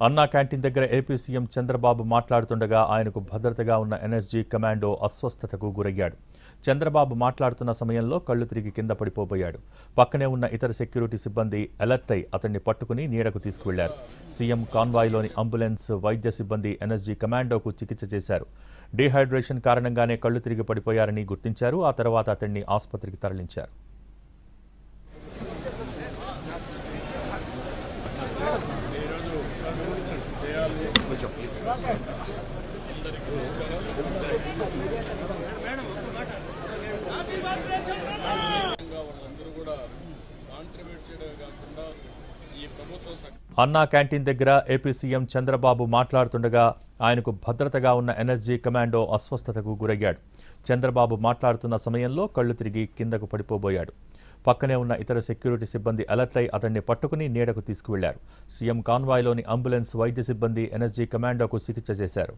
అన్నా క్యాంటీన్ దగ్గర AP CM Chandrababu మాట్లాడుతుండగా ఆయనకు భద్రతగా ఉన్న ఎన్ఎస్జీ కమాండో అస్వస్థతకు గురయ్యాడు. చంద్రబాబు మాట్లాడుతున్న సమయంలో కళ్లు తిరిగి కింద పడిపోబోయాడు. పక్కనే ఉన్న ఇతర సెక్యూరిటీ సిబ్బంది అలర్ట్ అయి అతన్ని పట్టుకుని నీడకు తీసుకువెళ్లారు. సీఎం కాన్వాయ్లోని అంబులెన్స్, వైద్య సిబ్బంది ఎన్ఎస్జీ కమాండోకు చికిత్స చేశారు. డీహైడ్రేషన్ కారణంగానే కళ్లు తిరిగి పడిపోయారని గుర్తించారు. ఆ తర్వాత అతన్ని ఆసుపత్రికి తరలించారు. అన్నా క్యాంటీన్ దగ్గర ఏపీ సీఎం చంద్రబాబు మాట్లాడుతుండగా ఆయనకు భద్రతగా ఉన్న ఎన్ఎస్జీ కమాండో అస్వస్థతకు గురయ్యాడు. చంద్రబాబు మాట్లాడుతున్న సమయంలో కళ్లు తిరిగి కిందకు పడిపోబోయాడు. పక్కనే ఉన్న ఇతర సెక్యూరిటీ సిబ్బంది అలర్ట్ అయి అతన్ని పట్టుకుని నీడకు తీసుకువెళ్లారు. సీఎం కాన్వాయ్లోని అంబులెన్స్, వైద్య సిబ్బంది ఎన్ఎస్జీ కమాండోకు చికిత్స చేశారు.